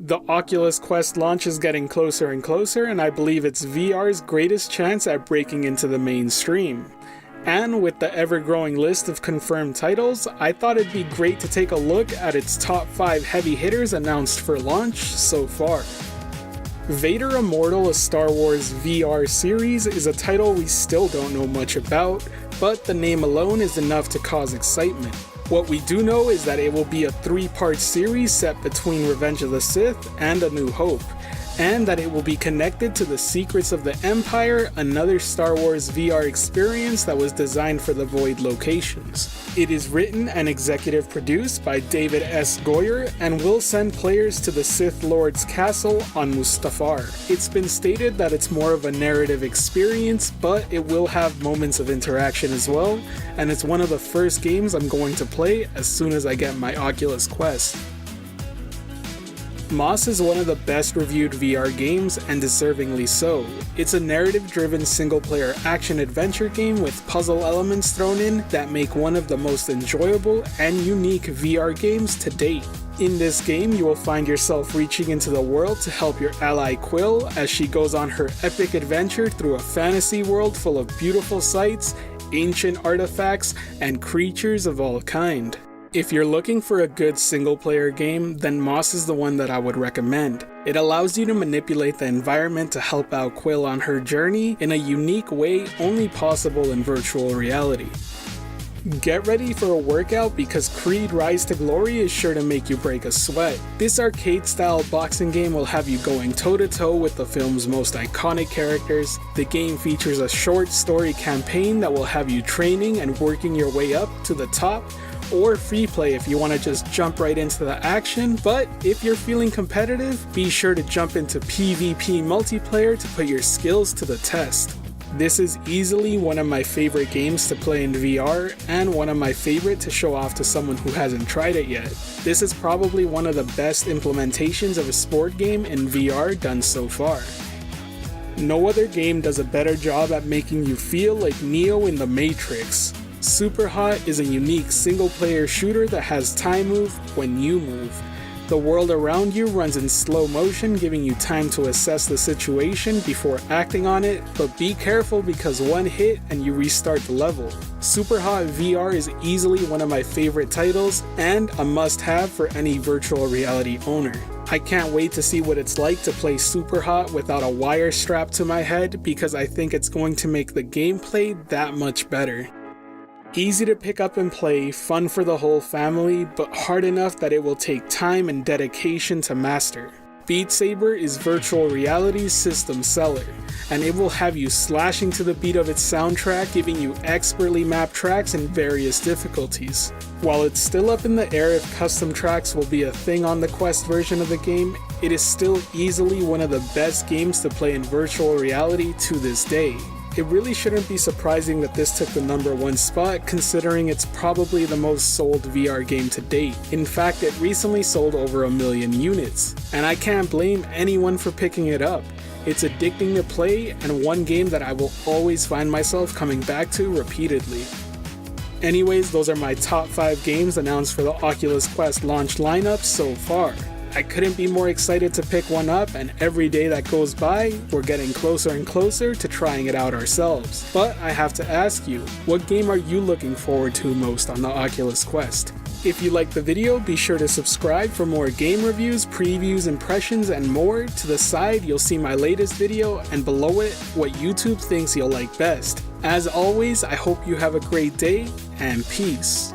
The Oculus Quest launch is getting closer and closer, and I believe it's VR's greatest chance at breaking into the mainstream. And with the ever-growing list of confirmed titles, I thought it'd be great to take a look at its top 5 heavy hitters announced for launch so far. Vader Immortal: A Star Wars VR series is a title we still don't know much about, but the name alone is enough to cause excitement. What we do know is that it will be a 3-part series set between Revenge of the Sith and A New Hope, and that it will be connected to the Secrets of the Empire, another Star Wars VR experience that was designed for the Void locations. It is written and executive produced by David S. Goyer and will send players to the Sith Lord's castle on Mustafar. It's been stated that it's more of a narrative experience, but it will have moments of interaction as well, and it's one of the first games I'm going to play as soon as I get my Oculus Quest. Moss is one of the best reviewed VR games, and deservingly so. It's a narrative-driven single-player action-adventure game with puzzle elements thrown in that make one of the most enjoyable and unique VR games to date. In this game, you will find yourself reaching into the world to help your ally Quill as she goes on her epic adventure through a fantasy world full of beautiful sights, ancient artifacts, and creatures of all kind. If you're looking for a good single-player game, then Moss is the one that I would recommend. It allows you to manipulate the environment to help out Quill on her journey in a unique way only possible in virtual reality. Get ready for a workout because Creed Rise to Glory is sure to make you break a sweat. This arcade-style boxing game will have you going toe-to-toe with the film's most iconic characters. The game features a short story campaign that will have you training and working your way up to the top, or free play if you want to just jump right into the action, but if you're feeling competitive, be sure to jump into PvP multiplayer to put your skills to the test. This is easily one of my favorite games to play in VR, and one of my favorite to show off to someone who hasn't tried it yet. This is probably one of the best implementations of a sport game in VR done so far. No other game does a better job at making you feel like Neo in the Matrix. Superhot is a unique single-player shooter that has time move when you move. The world around you runs in slow motion, giving you time to assess the situation before acting on it, but be careful because one hit and you restart the level. Superhot VR is easily one of my favorite titles and a must-have for any virtual reality owner. I can't wait to see what it's like to play Superhot without a wire strapped to my head because I think it's going to make the gameplay that much better. Easy to pick up and play, fun for the whole family, but hard enough that it will take time and dedication to master. Beat Saber is virtual reality's system seller, and it will have you slashing to the beat of its soundtrack, giving you expertly mapped tracks in various difficulties. While it's still up in the air if custom tracks will be a thing on the Quest version of the game, it is still easily one of the best games to play in virtual reality to this day. It really shouldn't be surprising that this took the #1 spot, considering it's probably the most sold VR game to date. In fact, it recently sold over 1 million units, and I can't blame anyone for picking it up. It's addicting to play, and one game that I will always find myself coming back to repeatedly. Anyways, those are my top 5 games announced for the Oculus Quest launch lineup so far. I couldn't be more excited to pick one up, and every day that goes by, we're getting closer and closer to trying it out ourselves. But I have to ask you, what game are you looking forward to most on the Oculus Quest? If you liked the video, be sure to subscribe for more game reviews, previews, impressions, and more. To the side, you'll see my latest video, and below it, what YouTube thinks you'll like best. As always, I hope you have a great day, and peace.